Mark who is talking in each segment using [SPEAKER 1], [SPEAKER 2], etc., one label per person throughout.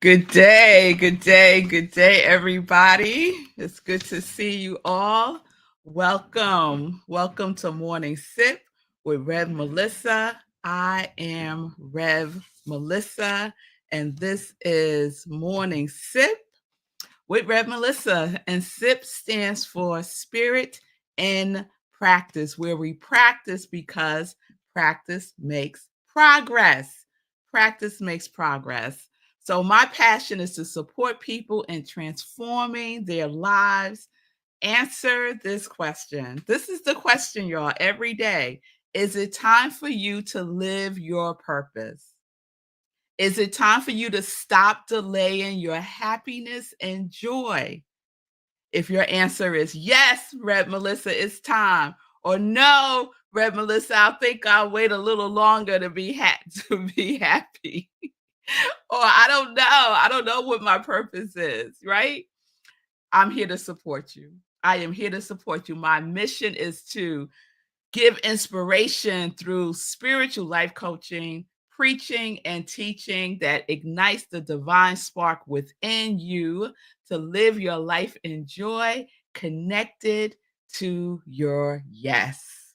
[SPEAKER 1] Good day, good day, good day, everybody. It's good to see you all. Welcome to Morning Sip with Rev Melissa. I am Rev Melissa, and this is Morning Sip with Rev Melissa. And SIP stands for Spirit in Practice, where we practice because practice makes progress. Practice makes progress. So, my passion is to support people in transforming their lives. Answer this question. This is the question, y'all, every day. Is it time for you to live your purpose? Is it time for you to stop delaying your happiness and joy? If your answer is yes, Rev Melissa, it's time. Or no, Rev Melissa, I think I'll wait a little longer to be to be happy. Or I don't know. I don't know what my purpose is, right? I'm here to support you. I am here to support you. My mission is to give inspiration through spiritual life coaching, preaching, and teaching that ignites the divine spark within you to live your life in joy, connected to your yes.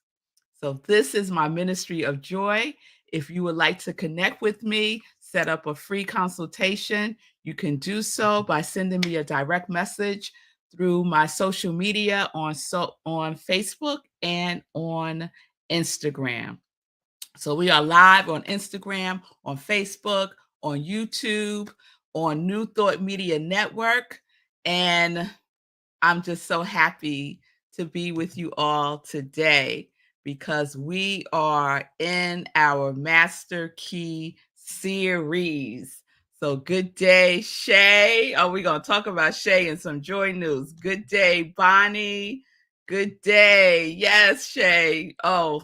[SPEAKER 1] So, this is my ministry of joy. If you would like to connect with me, set up a free consultation, you can do so by sending me a direct message through my social media on Facebook and on Instagram. So we are live on Instagram, on Facebook, on YouTube, on New Thought Media Network, and I'm just so happy to be with you all today because we are in our Master Key series. So good day, Shay. Oh, we're going to talk about Shay and some joy news. Good day, Bonnie. Good day. Yes, Shay. Oh,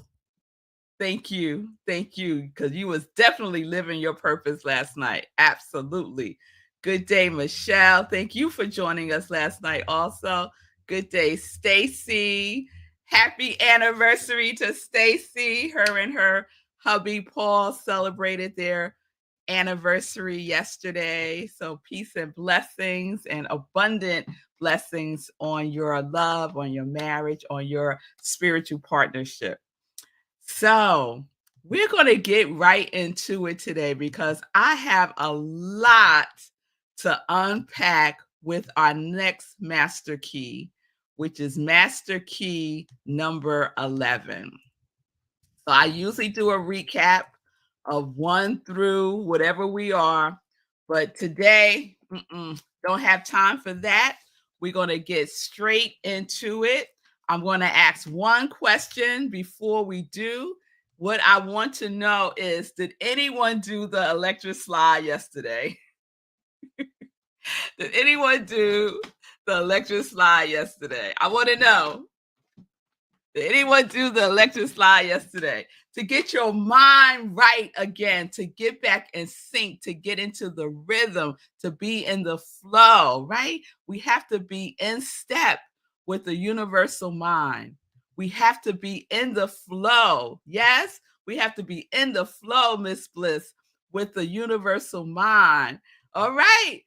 [SPEAKER 1] thank you. Thank you. Because you was definitely living your purpose last night. Absolutely. Good day, Michelle. Thank you for joining us last night also. Good day, Stacy. Happy anniversary to Stacy. Her and her hubby Paul celebrated their anniversary yesterday. So peace and blessings and abundant blessings on your love, on your marriage, on your spiritual partnership. So, we're going to get right into it today because I have a lot to unpack with our next master key, which is master key number 11. So, I usually do a recap of 1 through whatever we are, but today, don't have time for that. We're going to get straight into it. I'm going to ask one question before we do. What I want to know is, did anyone do the electric slide yesterday? Did anyone do the electric slide yesterday? I want to know. Did anyone do the electric slide yesterday? To get your mind right again, to get back in sync, to get into the rhythm, to be in the flow, right? We have to be in step with the universal mind. We have to be in the flow. Yes, we have to be in the flow, Miss Bliss, with the universal mind. All right.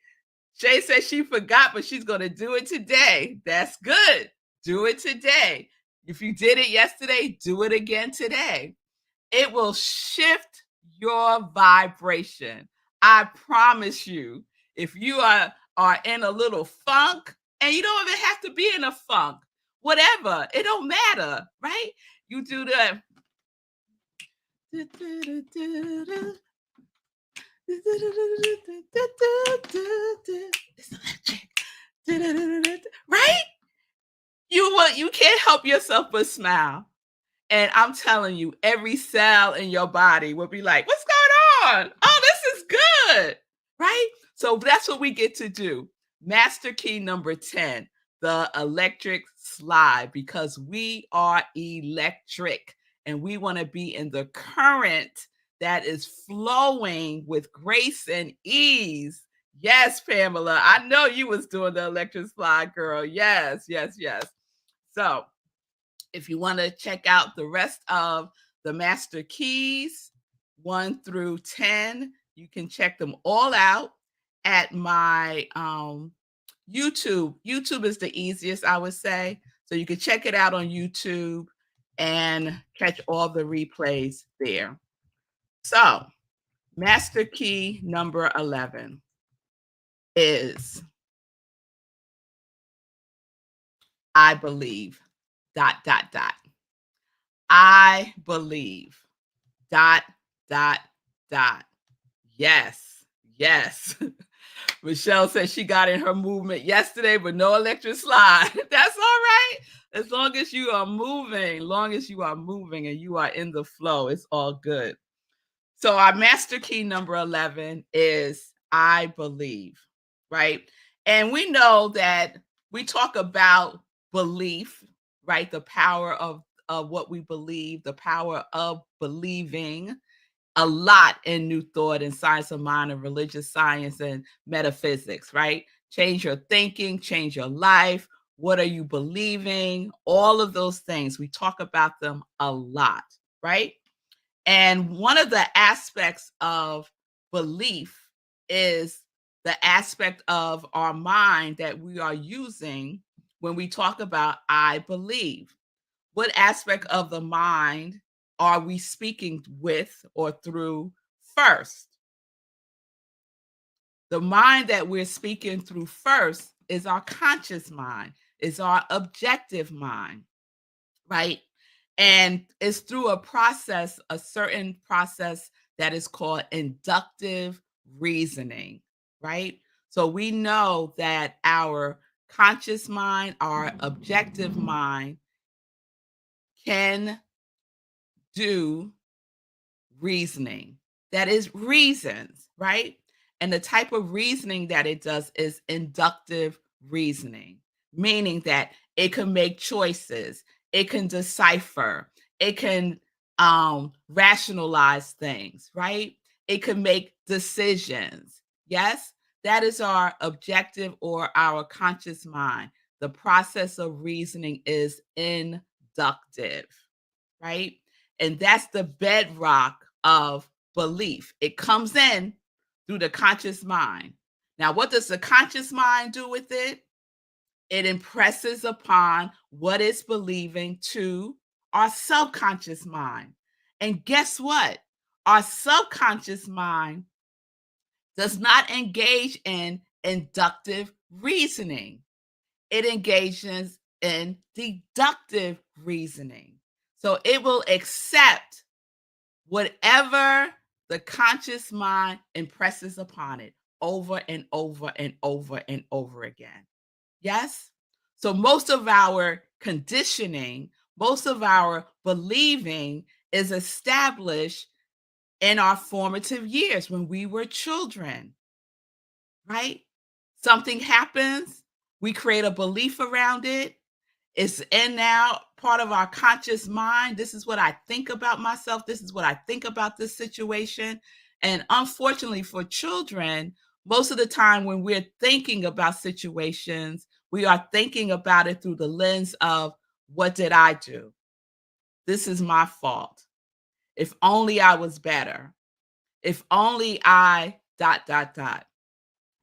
[SPEAKER 1] Shay says she forgot, but she's going to do it today. That's good. Do it today. If you did it yesterday, do it again today. It will shift your vibration. I promise you, if you are in a little funk, and you don't even have to be in a funk, whatever, it don't matter, right? You do the it's electric, right? You can't help yourself but smile. And I'm telling you, every cell in your body will be like, what's going on? Oh, this is good. Right? So that's what we get to do. Master key number 10, the electric slide, because we are electric and we want to be in the current that is flowing with grace and ease. Yes, Pamela, I know you was doing the electric slide, girl. Yes, yes, yes. So if you want to check out the rest of the master keys, 1 through 10, you can check them all out at my YouTube. YouTube is the easiest, I would say. So you can check it out on YouTube and catch all the replays there. So, master key number 11 is I believe, dot, dot, dot. I believe, dot, dot, dot. Yes, yes. Michelle said she got in her movement yesterday, but no electric slide. That's all right. As long as you are moving, and you are in the flow, it's all good. So our master key number 11 is I believe, right? And we know that we talk about belief, right? The power of what we believe, the power of believing a lot in New Thought and Science of Mind and religious science and metaphysics, right? Change your thinking, change your life. What are you believing? All of those things. We talk about them a lot, right? And one of the aspects of belief is the aspect of our mind that we are using when we talk about I believe. What aspect of the mind are we speaking with or through first? The mind that we're speaking through first is our conscious mind, is our objective mind, right? And it's through a certain process that is called inductive reasoning, right? So we know that our conscious mind, our objective mind can do reasoning. That is reasons, right? And the type of reasoning that it does is inductive reasoning, meaning that it can make choices, it can decipher, it can rationalize things, right? It can make decisions. Yes, that is our objective or our conscious mind. The process of reasoning is inductive, right? And that's the bedrock of belief. It comes in through the conscious mind. Now, what does the conscious mind do with it? It impresses upon what it's believing to our subconscious mind. And guess what? Our subconscious mind does not engage in inductive reasoning. It engages in deductive reasoning. So it will accept whatever the conscious mind impresses upon it over and over and over and over again. Yes? So most of our conditioning, most of our believing is established in our formative years when we were children, right? Something happens, we create a belief around it. It's in now part of our conscious mind. This is what I think about myself. This is what I think about this situation. And unfortunately for children, most of the time when we're thinking about situations, we are thinking about it through the lens of what did I do? This is my fault. If only I was better. If only I dot, dot, dot.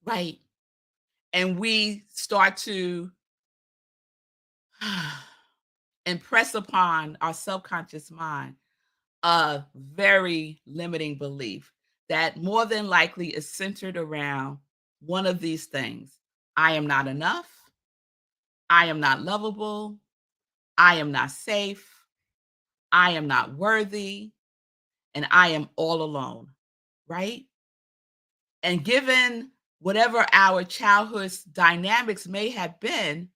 [SPEAKER 1] Right. And we start to impress upon our subconscious mind a very limiting belief that more than likely is centered around one of these things. I am not enough. I am not lovable. I am not safe. I am not worthy. And I am all alone. Right? And given whatever our childhood's dynamics may have been,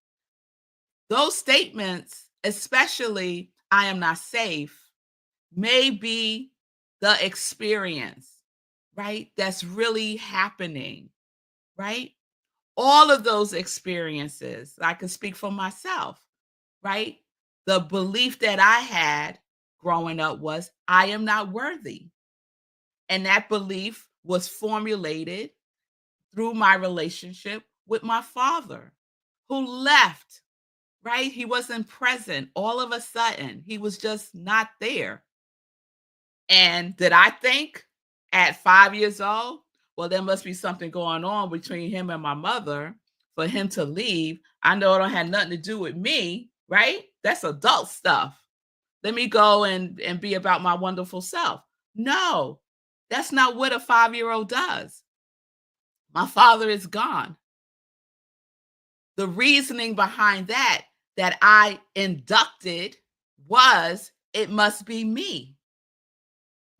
[SPEAKER 1] those statements, especially I am not safe, may be the experience, right? That's really happening, right? All of those experiences, I can speak for myself, right? The belief that I had growing up was I am not worthy. And that belief was formulated through my relationship with my father, who left, right? He wasn't present all of a sudden. He was just not there. And did I think at 5 years old, Well, there must be something going on between him and my mother for him to leave. I know it don't have nothing to do with me, right? That's adult stuff. Let me go and be about my wonderful self. No, that's not what a 5-year-old does. My father is gone. The reasoning behind that I inducted was it must be me.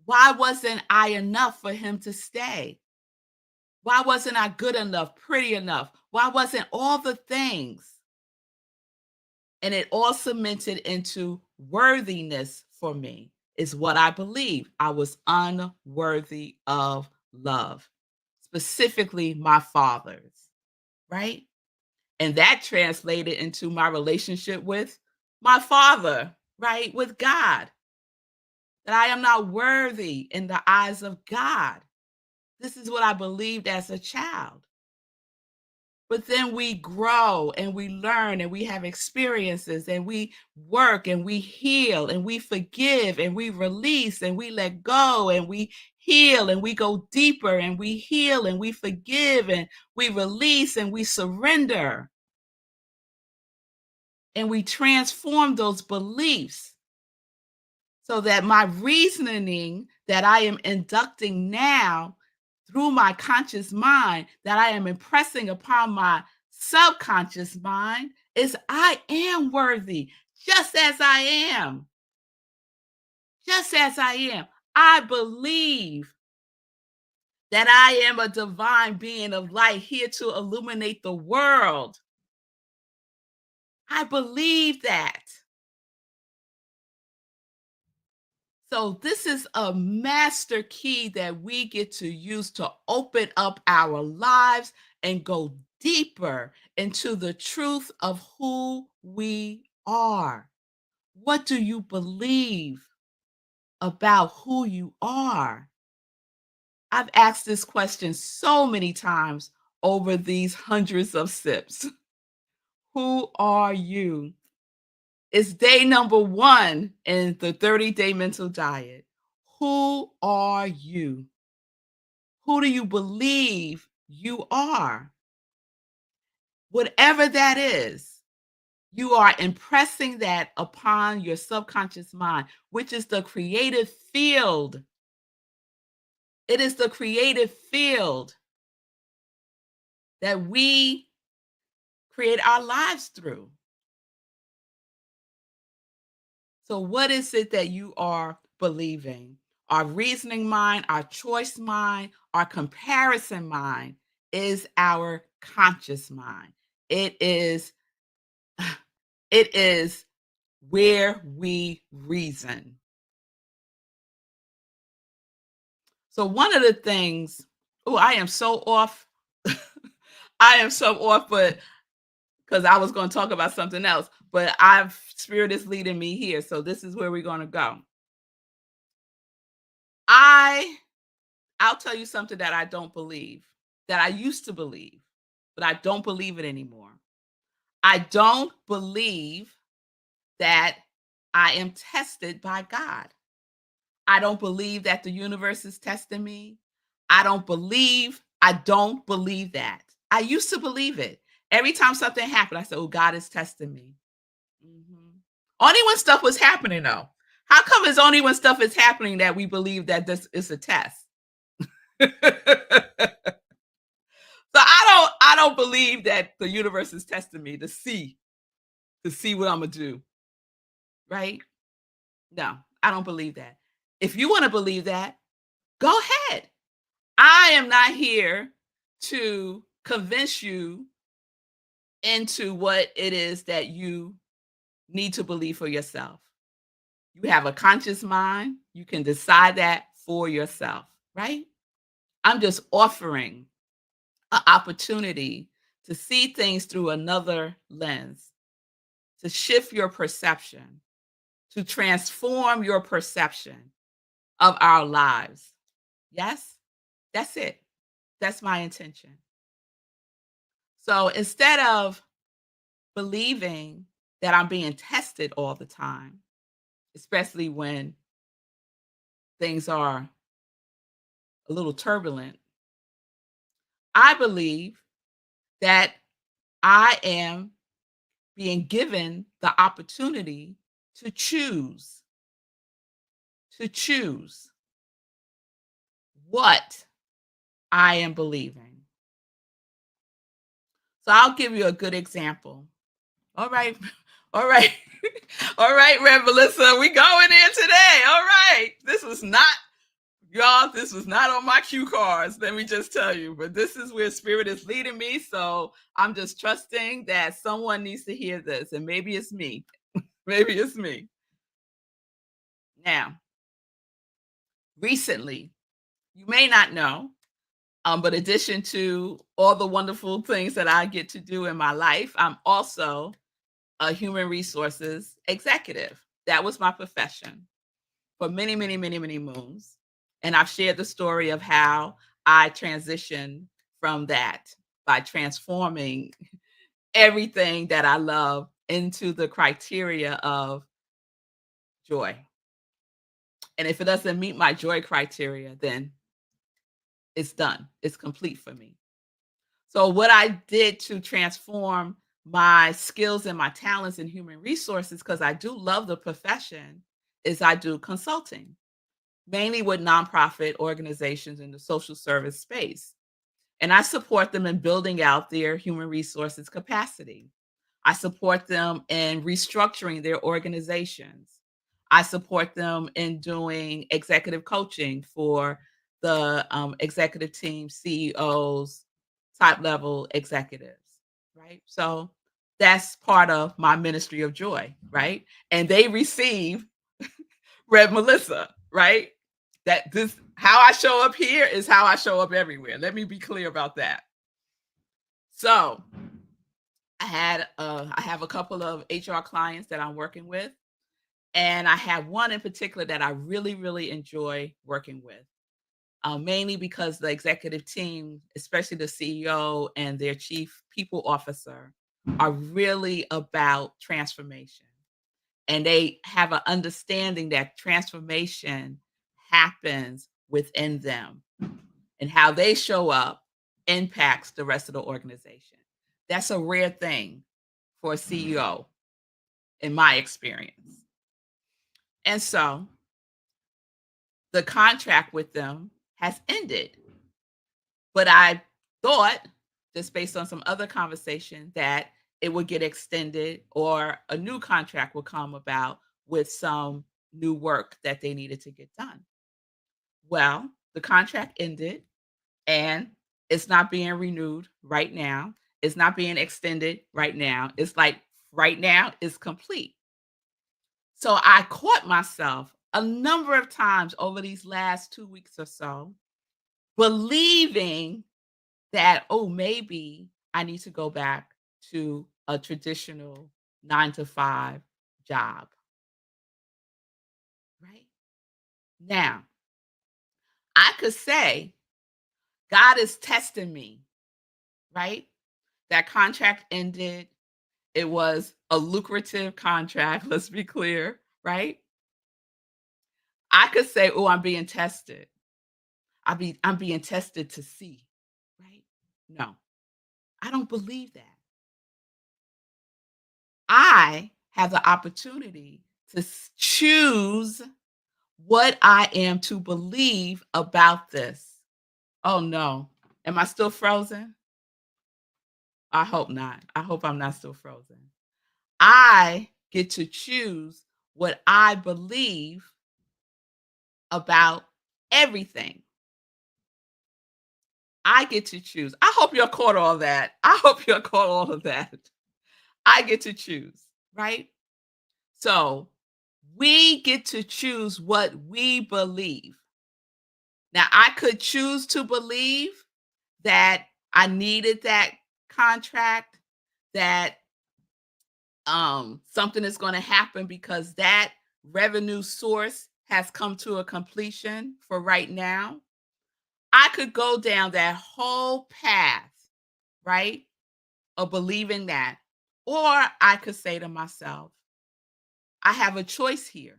[SPEAKER 1] Why wasn't I enough for him to stay? Why wasn't I good enough, pretty enough? Why wasn't all the things? And it all cemented into worthiness for me, is what I believe. I was unworthy of love, specifically my father's, right? And that translated into my relationship with my father, right? With God, that I am not worthy in the eyes of God. This is what I believed as a child. But then we grow and we learn and we have experiences and we work and we heal and we forgive and we release and we let go and we heal and we go deeper and we heal and we forgive and we release and we surrender and we transform those beliefs so that my reasoning that I am inducting now through my conscious mind, that I am impressing upon my subconscious mind, is I am worthy just as I am. Just as I am. I believe that I am a divine being of light here to illuminate the world. I believe that. So this is a master key that we get to use to open up our lives and go deeper into the truth of who we are. What do you believe about who you are? I've asked this question so many times over these hundreds of sips. Who are you? It's day number 1 in the 30-day mental diet. Who are you? Who do you believe you are? Whatever that is, you are impressing that upon your subconscious mind, which is the creative field. It is the creative field that we create our lives through. So, what is it that you are believing? Our reasoning mind, our choice mind, our comparison mind is our conscious mind. It is it is where we reason. So one of the things, oh, I am so off. I am so off, but because I was going to talk about something else, but I've spirit is leading me here. So this is where we're going to go. I I'll tell you something that I don't believe, that I used to believe, but I don't believe it anymore. I don't believe that I am tested by God. I don't believe that the universe is testing me. I don't believe that. I used to believe it. Every time something happened, I said, "Oh, God is testing me." Mhm. Only when stuff was happening, though. How come it's only when stuff is happening that we believe that this is a test? So I don't believe that the universe is testing me to see what I'm gonna do, right? No, I don't believe that. If you want to believe that, go ahead. I am not here to convince you into what it is that you need to believe for yourself. You have a conscious mind. You can decide that for yourself, right? I'm just offering an opportunity to see things through another lens, to shift your perception, to transform your perception of our lives. Yes, that's it. That's my intention. So instead of believing that I'm being tested all the time, especially when things are a little turbulent, I believe that I am being given the opportunity to choose what I am believing. So I'll give you a good example. All right. All right. All right, Rev Melissa, we going in today. All right. This was not, y'all, this was not on my cue cards. Let me just tell you, but this is where spirit is leading me. So I'm just trusting that someone needs to hear this. And maybe it's me. Maybe it's me. Now, recently, you may not know, but addition to all the wonderful things that I get to do in my life, I'm also a human resources executive. That was my profession for many, many, many, many moons. And I've shared the story of how I transitioned from that by transforming everything that I love into the criteria of joy. And if it doesn't meet my joy criteria, then it's done. It's complete for me. So what I did to transform my skills and my talents in human resources, because I do love the profession, is I do consulting, mainly with nonprofit organizations in the social service space. And I support them in building out their human resources capacity. I support them in restructuring their organizations. I support them in doing executive coaching for the executive team, CEOs, top level executives, right? So that's part of my ministry of joy, right? And they receive Rev Melissa, right? That this how I show up here is how I show up everywhere. Let me be clear about that. So I have a couple of HR clients that I'm working with, and I have one in particular that I really, really enjoy working with. Mainly because the executive team, especially the CEO and their chief people officer, are really about transformation. And they have an understanding that transformation happens within them and how they show up impacts the rest of the organization. That's a rare thing for a CEO, in my experience. And so the contract with them has ended. But I thought, just based on some other conversation, that it would get extended or a new contract would come about with some new work that they needed to get done. Well, the contract ended and it's not being renewed right now. It's not being extended right now. It's like right now is complete. So I caught myself a number of times over these last 2 weeks or so believing that, oh, maybe I need to go back to a traditional 9 to 5 job, right? Now, I could say God is testing me, right? That contract ended. It was a lucrative contract, let's be clear, right? I could say, oh, I'm being tested. I'm being tested to see, right? No, I don't believe that. I have the opportunity to choose what I am to believe about this. Oh no. Am I still frozen? I hope not. I hope I'm not still frozen. I get to choose what I believe about everything. I get to choose. I hope you're caught all that. I hope you're caught all of that. I get to choose, right? So we get to choose what we believe. Now, I could choose to believe that I needed that contract, that something is going to happen because that revenue source has come to a completion for right now. I could go down that whole path, right, of believing that. Or I could say to myself, I have a choice here.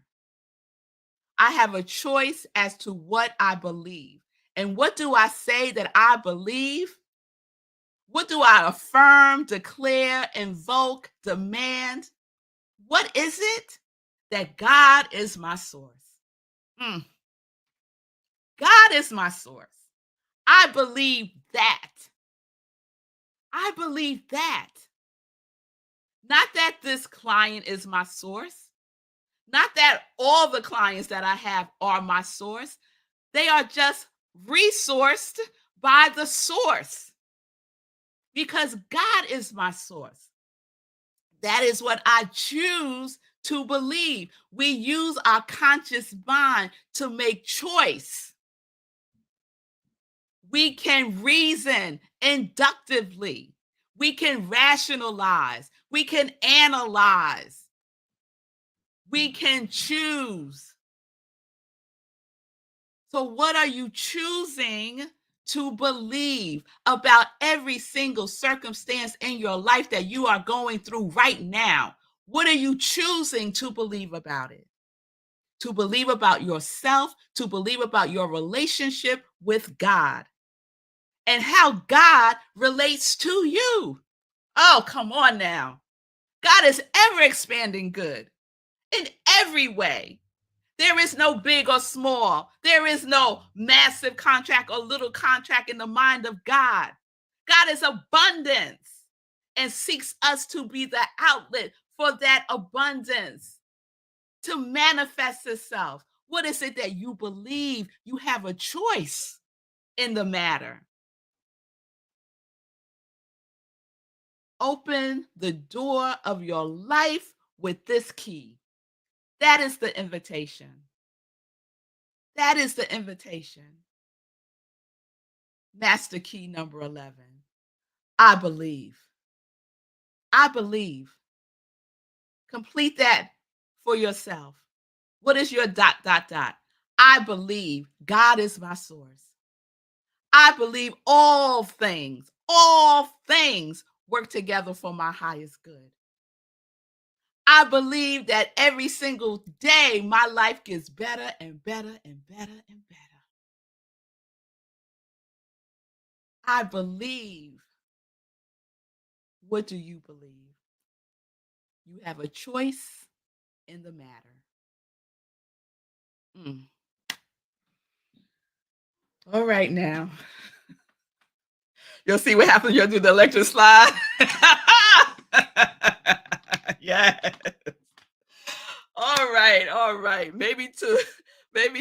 [SPEAKER 1] I have a choice as to what I believe. And what do I say that I believe? What do I affirm, declare, invoke, demand? What is it? That God is my source. Mm. God is my source. I believe that. I believe that. Not that this client is my source. Not that all the clients that I have are my source. They are just resourced by the source because God is my source. That is what I choose to believe. We use our conscious mind to make choice. We can reason inductively. We can rationalize. We can analyze. We can choose. So, what are you choosing to believe about every single circumstance in your life that you are going through right now? What are you choosing to believe about it? To believe about yourself, to believe about your relationship with God and how God relates to you. Oh, come on now. God is ever expanding good in every way. There is no big or small. There is no massive contract or little contract in the mind of God. God is abundance and seeks us to be the outlet for that abundance to manifest itself. What is it that you believe? You have a choice in the matter. Open the door of your life with this key. That is the invitation. That is the invitation. Master key number 11. I believe. I believe. Complete that for yourself. What is your ... I believe God is my source. I believe all things work together for my highest good. I believe that every single day my life gets better and better and better and better. I believe. What do you believe? You have a choice in the matter. All right now. You'll see what happens. You'll do the electric slide. Yes. All right, all right. Maybe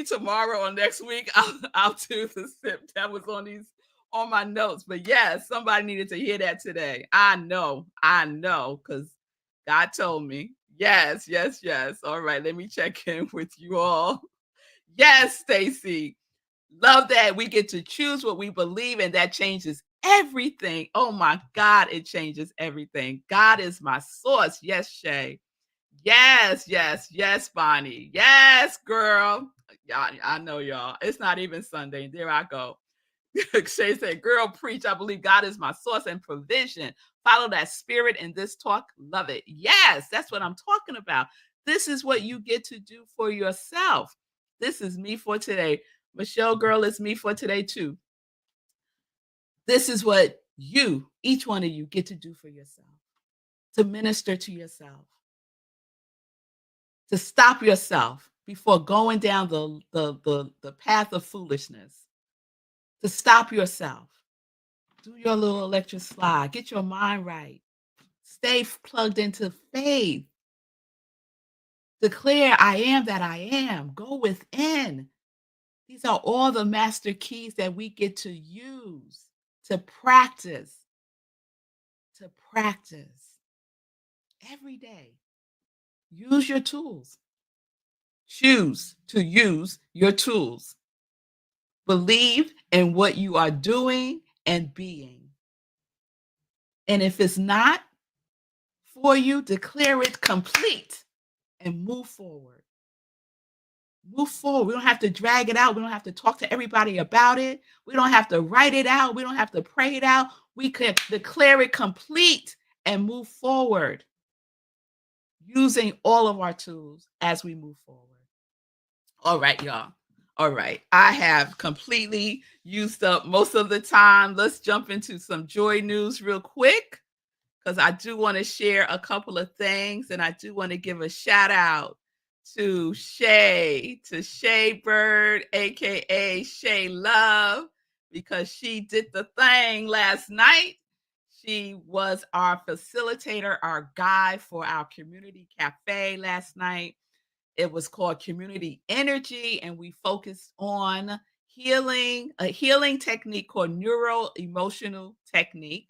[SPEAKER 1] tomorrow or next week I'll do the sip that was on my notes. But yes, somebody needed to hear that today. I know, because God told me. Yes, yes, yes. All right, let me check in with you all. Yes, Stacy. Love that we get to choose what we believe, and that changes everything. Oh my God, it changes everything. God is my source. Yes, Shay. Yes, yes, yes, Bonnie. Yes, girl. Y'all, I know y'all. It's not even Sunday. There I go. Shay said, girl, preach. I believe God is my source and provision. Follow that spirit in this talk. Love it. Yes, that's what I'm talking about. This is what you get to do for yourself. This is me for today. Michelle, girl, it's me for today too. This is what you, each one of you, get to do for yourself. To minister to yourself. To stop yourself before going down the path of foolishness. To stop yourself. Do your little electric slide. Get your mind right. Stay plugged into faith. Declare, I am that I am. Go within. These are all the master keys that we get to use to practice. To practice every day. Use your tools. Choose to use your tools. Believe in what you are doing and being. And if it's not for you, declare it complete and move forward. Move forward. We don't have to drag it out. We don't have to talk to everybody about it. We don't have to write it out. We don't have to pray it out. We can declare it complete and move forward using all of our tools as we move forward. All right, y'all. All right. I have completely used up most of the time. Let's jump into some joy news real quick because I do want to share a couple of things and I do want to give a shout out to Shay Bird, aka Shay Love, because she did the thing last night. She was our facilitator, our guide for our community cafe last night. It was called Community Energy, and we focused on healing, a healing technique called neuro emotional technique.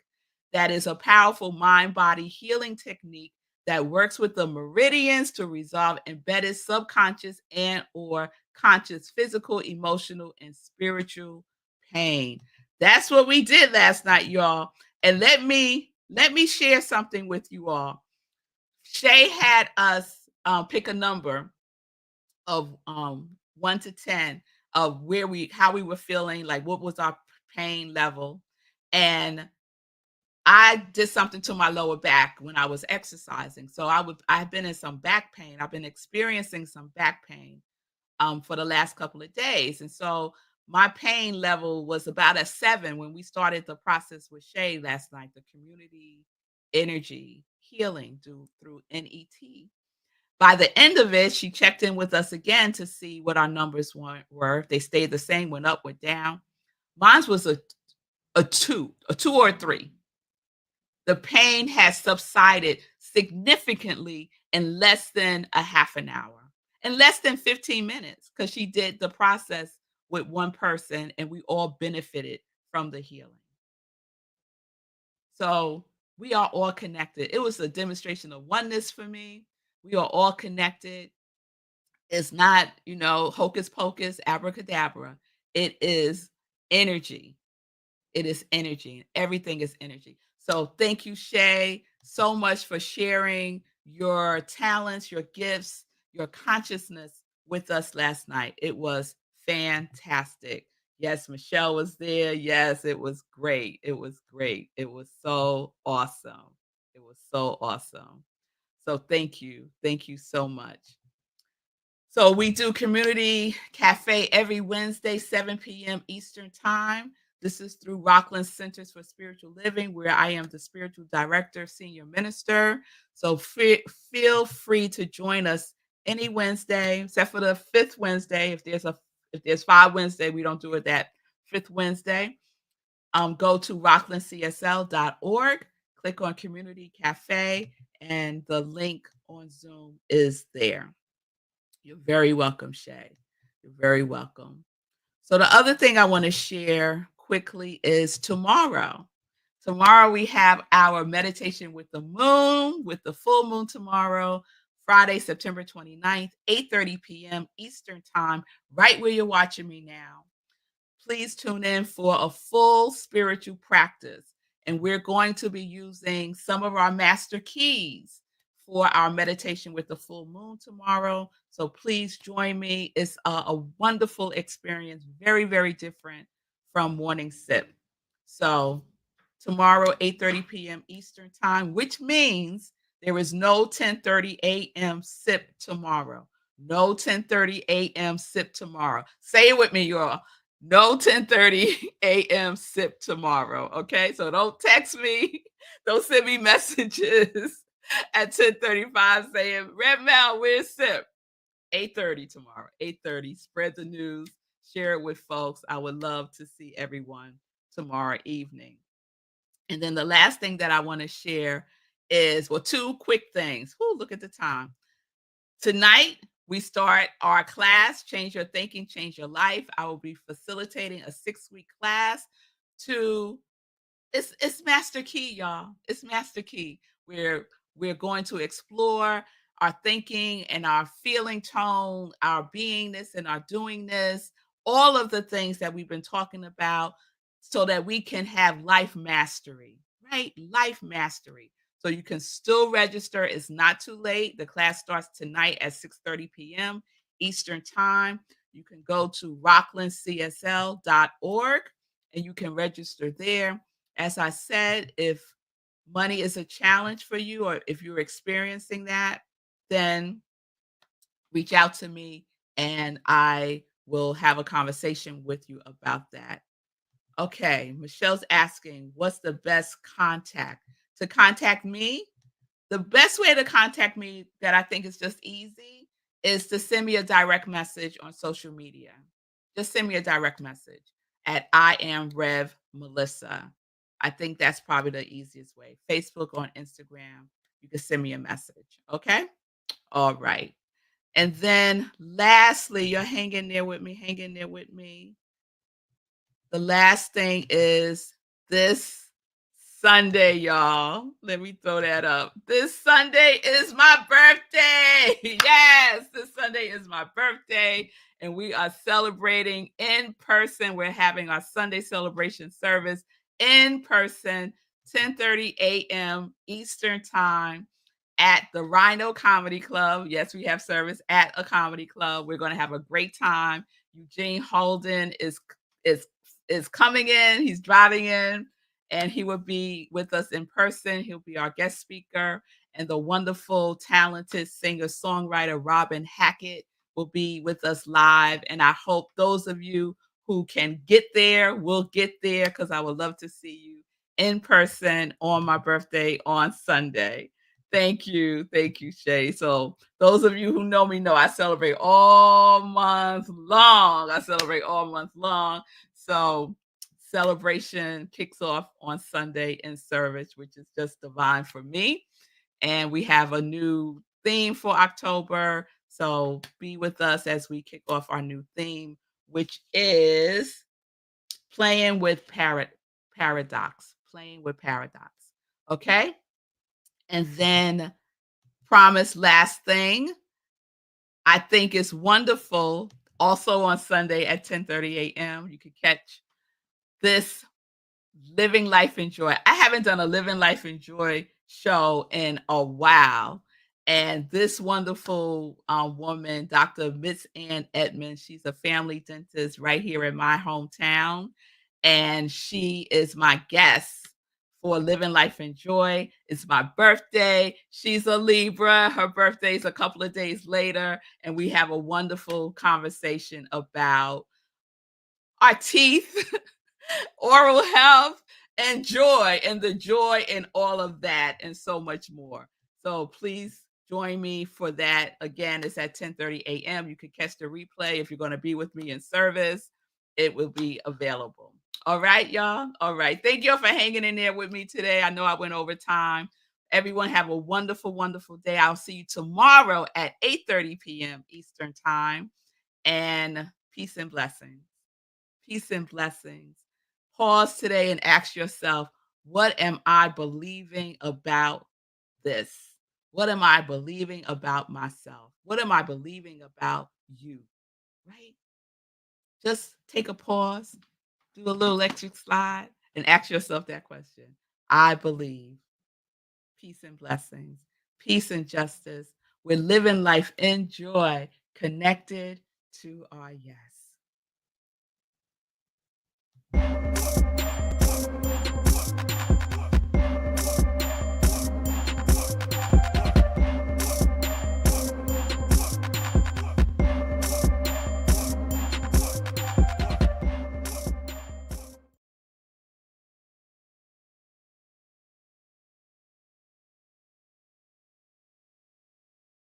[SPEAKER 1] That is a powerful mind body healing technique that works with the meridians to resolve embedded subconscious and or conscious physical, emotional, and spiritual pain. That's what we did last night, y'all. And let me share something with you all. Shay had us pick a number of 1 to 10 of where we how we were feeling, like what was our pain level. And I did something to my lower back when I was exercising. So I've been in some back pain. I've been experiencing some back pain for the last couple of days. And so my pain level was about a 7 when we started the process with Shay last night, the community energy healing through NET. By the end of it, she checked in with us again to see what our numbers were. If they stayed the same, went up, went down. Mine was a 2 or a 3. The pain has subsided significantly in less than a half an hour, in less than 15 minutes, because she did the process with one person and we all benefited from the healing. So we are all connected. It was a demonstration of oneness for me. We are all connected. It's not, hocus pocus, abracadabra. It is energy. It is energy. Everything is energy. So thank you, Shay, so much for sharing your talents, your gifts, your consciousness with us last night. It was fantastic. Yes, Michelle was there. Yes, it was great. It was great. It was so awesome. It was so awesome. So thank you. Thank you so much. So we do community cafe every Wednesday, 7 p.m. Eastern time. This is through Rockland Centers for Spiritual Living, where I am the spiritual director, senior minister. So feel free to join us any Wednesday, except for the fifth Wednesday. If there's 5 Wednesday, we don't do it that fifth Wednesday. Go to rocklandcsl.org, click on Community Cafe, and the link on Zoom is there. You're very welcome, Shay. You're very welcome. So the other thing I want to share quickly is tomorrow. Tomorrow we have our meditation with the moon, with the full moon tomorrow, Friday, September 29th, 8:30 p.m. Eastern time, right where you're watching me now. Please tune in for a full spiritual practice. And we're going to be using some of our master keys for our meditation with the full moon tomorrow. So please join me. It's a wonderful experience, very, very different from morning sip. So tomorrow, 8:30 p.m. Eastern time, which means there is no 10:30 a.m. sip tomorrow. No 10:30 a.m. sip tomorrow. Say it with me, y'all. No 10:30 a.m. sip tomorrow. Okay. So don't text me. Don't send me messages at 10:35 saying, Rev Mel, where's sip? 8:30 tomorrow. 8:30. Spread the news. Share it with folks. I would love to see everyone tomorrow evening. And then the last thing that I want to share is, well, two quick things. Whoo, look at the time. Tonight, we start our class, Change Your Thinking, Change Your Life. I will be facilitating a 6-week class to it's master key, y'all. It's master key. We're going to explore our thinking and our feeling tone, our beingness and our doingness, all of the things that we've been talking about so that we can have life mastery, right? Life mastery. So you can still register. It's not too late. The class starts tonight at 6:30 p.m. Eastern time. You can go to rocklandcsl.org and you can register there. As I said, if money is a challenge for you or if you're experiencing that, then reach out to me and I we'll have a conversation with you about that. Okay, Michelle's asking, what's the best contact? To contact me, the best way to contact me that I think is just easy is to send me a direct message on social media. Just send me a direct message at I am Rev Melissa. I think that's probably the easiest way. Facebook or Instagram, you can send me a message. Okay. All right. And then lastly, you're hanging there with me, hanging there with me. The last thing is this Sunday, y'all. Let me throw that up. This Sunday is my birthday. Yes, this Sunday is my birthday, and we are celebrating in person. We're having our Sunday celebration service in person, 10:30 a.m. Eastern Time at the Rhino Comedy Club. Yes, we have service at a comedy club. We're going to have a great time. Eugene Holden is is coming in. He's driving in, and he will be with us in person. He'll be our guest speaker, and the wonderful, talented singer-songwriter Robin Hackett will be with us live. And I hope those of you who can get there will get there because I would love to see you in person on my birthday on Sunday. Thank you. Thank you, Shay. So those of you who know me know I celebrate all month long. I celebrate all month long. So celebration kicks off on Sunday in service, which is just divine for me. And we have a new theme for October. So be with us as we kick off our new theme, which is playing with paradox, playing with paradox. Okay. And then promise last thing. I think it's wonderful. Also on Sunday at 10:30 a.m. You can catch this Living Life in Joy. I haven't done a Living Life in Joy show in a while. And this wonderful woman, Dr. Miss Ann Edmonds, she's a family dentist right here in my hometown. And she is my guest for Living Life in Joy. It's my birthday. She's a Libra. Her birthday's a couple of days later. And we have a wonderful conversation about our teeth, oral health, and joy, and the joy in all of that, and so much more. So please join me for that. Again, it's at 10:30 a.m. You can catch the replay if you're going to be with me in service. It will be available. All right, y'all. All right. Thank you all for hanging in there with me today. I know I went over time. Everyone have a wonderful, wonderful day. I'll see you tomorrow at 8:30 p.m. Eastern Time. And peace and blessings. Peace and blessings. Pause today and ask yourself, what am I believing about this? What am I believing about myself? What am I believing about you? Right? Just take a pause, do a little electric slide, and ask yourself that question. I believe. Peace and blessings, peace and justice. We're living life in joy, connected to our yes.